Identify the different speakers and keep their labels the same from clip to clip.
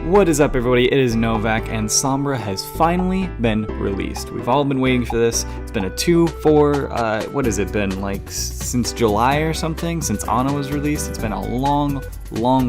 Speaker 1: What is up, everybody? It is Novak, and Sombra has finally been released. We've all been waiting for this. It's been a 2-4, what has it been, like since July or something? Since Ana was released? It's been a long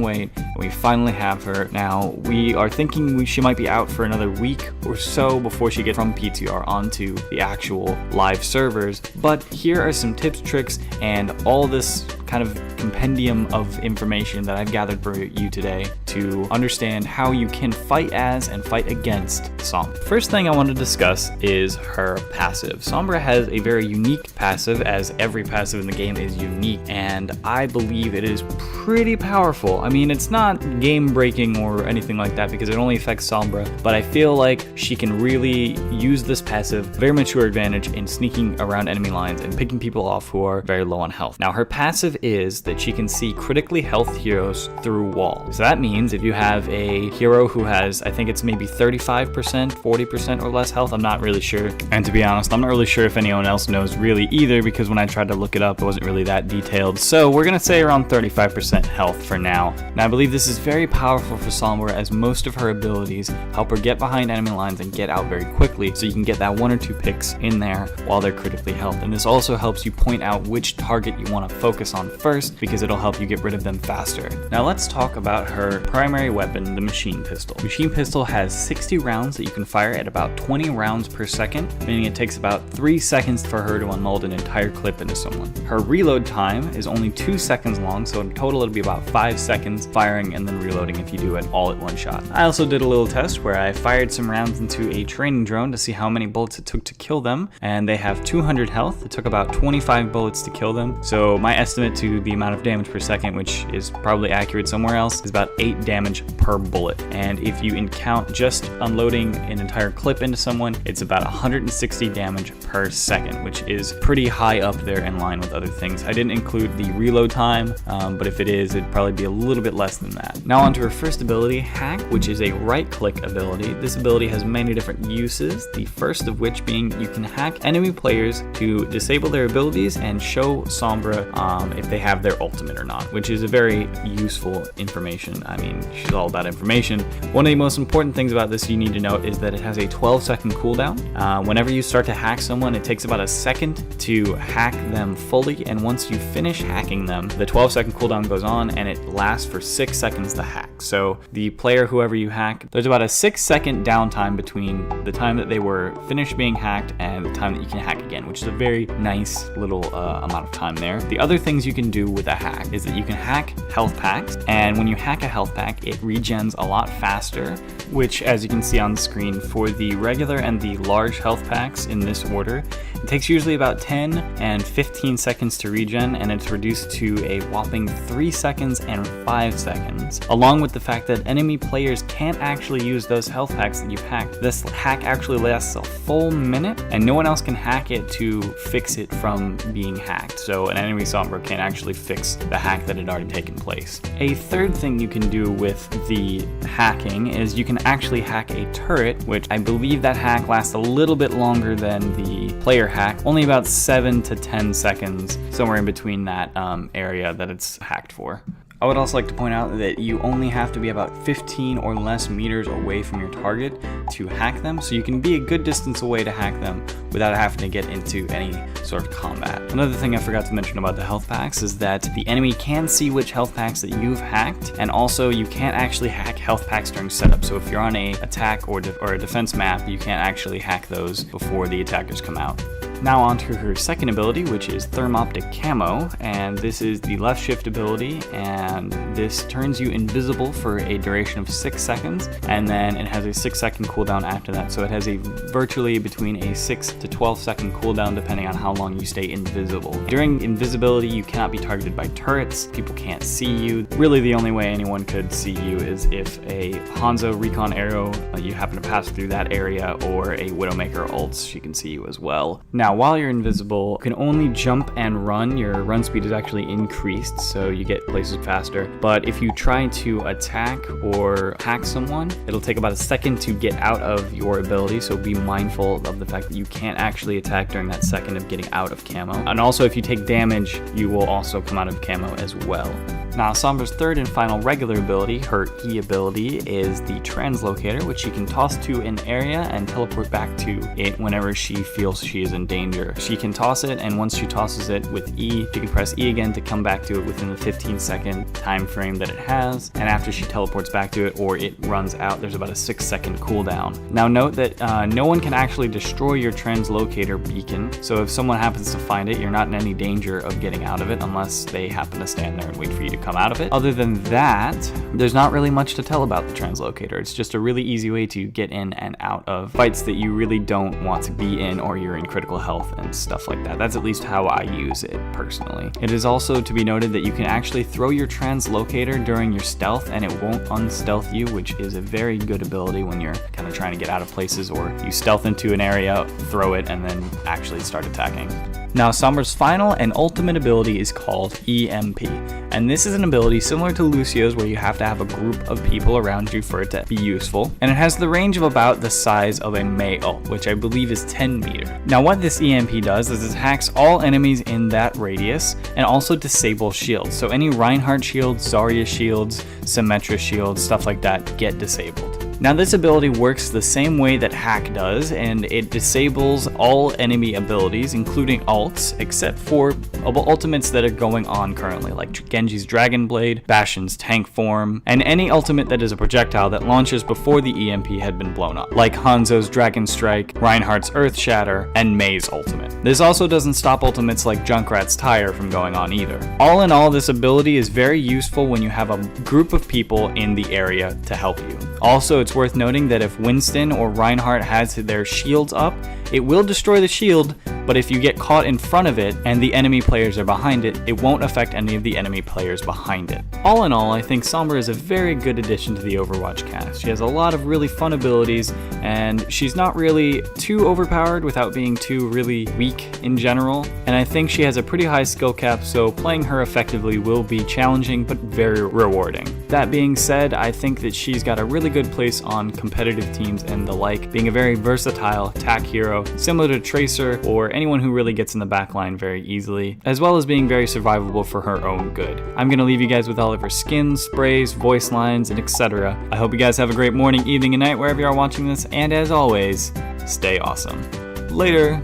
Speaker 1: wait, and we finally have her. Now, we are thinking she might be out for another week or so before she gets from PTR onto the actual live servers, but here are some tips, tricks, and all this kind of compendium of information that I've gathered for you today to understand how you can fight as and fight against Sombra. First thing I want to discuss is her passive. Sombra has a very unique passive, as every passive in the game is unique, and I believe it is pretty powerful. I mean, it's not game breaking or anything like that because it only affects Sombra, but I feel like she can really use this passive very mature advantage in sneaking around enemy lines and picking people off who are very low on health. Now, her passive is that she can see critically health heroes through walls. So that means if you have a hero who has, I think it's maybe 35%, 40% or less health, I'm not really sure. And to be honest, I'm not really sure if anyone else knows really either, because when I tried to look it up, it wasn't really that detailed. So we're gonna say around 35% health for now. Now, I believe this is very powerful for Sombra, as most of her abilities help her get behind enemy lines and get out very quickly, so you can get that 1 or 2 picks in there while they're critically health. And this also helps you point out which target you want to focus on first, because it'll help you get rid of them faster. Now let's talk about her primary weapon, the machine pistol. Machine pistol has 60 rounds that you can fire at about 20 rounds per second, meaning it takes about 3 seconds for her to unload an entire clip into someone. Her reload time is only 2 seconds long, so in total it'll be about 5 seconds firing and then reloading if you do it all at one shot. I also did a little test where I fired some rounds into a training drone to see how many bullets it took to kill them, and they have 200 health. It took about 25 bullets to kill them, so my estimate to the amount of damage per second, which is probably accurate somewhere else, is about 8 damage per bullet. And if you count just unloading an entire clip into someone, it's about 160 damage per second, which is pretty high up there in line with other things. I didn't include the reload time, but if it is, it'd probably be a little bit less than that. Now onto her first ability, Hack, which is a right-click ability. This ability has many different uses, the first of which being you can hack enemy players to disable their abilities and show Sombra if they have their ultimate or not, which is a very useful information. I mean, she's all about information. One of the most important things about this you need to know is that it has a 12-second cooldown. Whenever you start to hack someone, it takes about a second to hack them fully, and once you finish hacking them, the 12-second cooldown goes on and it lasts for 6 seconds to hack. So the player, whoever you hack, there's about a 6-second downtime between the time that they were finished being hacked and the time that you can hack again, which is a very nice little amount of time there. The other things you can do with a hack is that you can hack health packs, and when you hack a health pack, it regens a lot faster, which, as you can see on the screen, for the regular and the large health packs in this order, it takes usually about 10 and 15 seconds to regen, and it's reduced to a whopping 3 seconds and 5 seconds. Along with the fact that enemy players can't actually use those health packs that you've hacked. This hack actually lasts a full minute, and no one else can hack it to fix it from being hacked. So an enemy Sombra can't actually fix the hack that had already taken place. A third thing you can do with the hacking is you can actually hack a turret, which I believe that hack lasts a little bit longer than the player hack, only about 7 to 10 seconds, somewhere in between that area that it's hacked for. I would also like to point out that you only have to be about 15 or less meters away from your target to hack them, so you can be a good distance away to hack them without having to get into any sort of combat. Another thing I forgot to mention about the health packs is that the enemy can see which health packs that you've hacked, and also you can't actually hack health packs during setup. So if you're on a attack or a defense map, you can't actually hack those before the attackers come out. Now on to her second ability, which is Thermoptic Camo, and this is the left shift ability, and this turns you invisible for a duration of 6 seconds, and then it has a 6-second cooldown after that. So it has a virtually between a 6 to 12-second cooldown depending on how long you stay invisible. During invisibility, you cannot be targeted by turrets, people can't see you. Really the only way anyone could see you is if a Hanzo recon arrow, you happen to pass through that area, or a Widowmaker ults, she can see you as well. Now Now, while you're invisible, you can only jump and run. Your run speed is actually increased, so you get places faster. But if you try to attack or hack someone, it'll take about a second to get out of your ability, so be mindful of the fact that you can't actually attack during that second of getting out of camo. And also, if you take damage, you will also come out of camo as well. Now, Sombra's third and final regular ability, her E ability, is the Translocator, which she can toss to an area and teleport back to it whenever she feels she is in danger. She can toss it, and once she tosses it with E, she can press E again to come back to it within the 15-second time frame that it has, and after she teleports back to it or it runs out, there's about a 6-second cooldown. Now note that no one can actually destroy your Translocator beacon, so if someone happens to find it, you're not in any danger of getting out of it unless they happen to stand there and wait for you to come out of it. Other than that, there's not really much to tell about the Translocator. It's just a really easy way to get in and out of fights that you really don't want to be in, or you're in critical health and stuff like that. That's at least how I use it personally. It is also to be noted that you can actually throw your Translocator during your stealth and it won't unstealth you, which is a very good ability when you're kind of trying to get out of places, or you stealth into an area, throw it, and then actually start attacking. Now, Sombra's final and ultimate ability is called EMP, and this is an ability similar to Lucio's where you have to have a group of people around you for it to be useful, and it has the range of about the size of a Mei ult, which I believe is 10 meters. Now, what this EMP does is it hacks all enemies in that radius and also disables shields, so any Reinhardt shields, Zarya shields, Symmetra shields, stuff like that get disabled. Now, this ability works the same way that Hack does, and it disables all enemy abilities, including ults, except for ultimates that are going on currently, like Genji's Dragon Blade, Bastion's Tank Form, and any ultimate that is a projectile that launches before the EMP had been blown up, like Hanzo's Dragon Strike, Reinhardt's Earth Shatter, and Mei's ultimate. This also doesn't stop ultimates like Junkrat's Tire from going on either. All in all, this ability is very useful when you have a group of people in the area to help you. Also, it's worth noting that if Winston or Reinhardt has their shields up, it will destroy the shield, but if you get caught in front of it and the enemy players are behind it, it won't affect any of the enemy players behind it. All in all, I think Sombra is a very good addition to the Overwatch cast. She has a lot of really fun abilities, and she's not really too overpowered without being too really weak in general, and I think she has a pretty high skill cap, so playing her effectively will be challenging but very rewarding. That being said, I think that she's got a really good place on competitive teams and the like, being a very versatile attack hero, similar to Tracer or anyone who really gets in the backline very easily, as well as being very survivable for her own good. I'm going to leave you guys with all of her skins, sprays, voice lines, and etc. I hope you guys have a great morning, evening, and night wherever you are watching this, and as always, stay awesome. Later!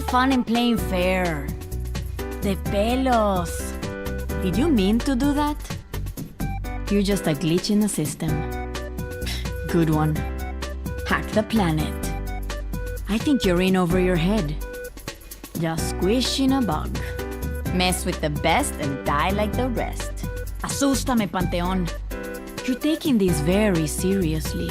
Speaker 2: have fun in playing fair. De pelos. Did you mean to do that? You're just a glitch in the system. Good one. Hack the planet. I think you're in over your head. Just squishing a bug. Mess with the best and die like the rest. Asústame, Panteón. You're taking this very seriously.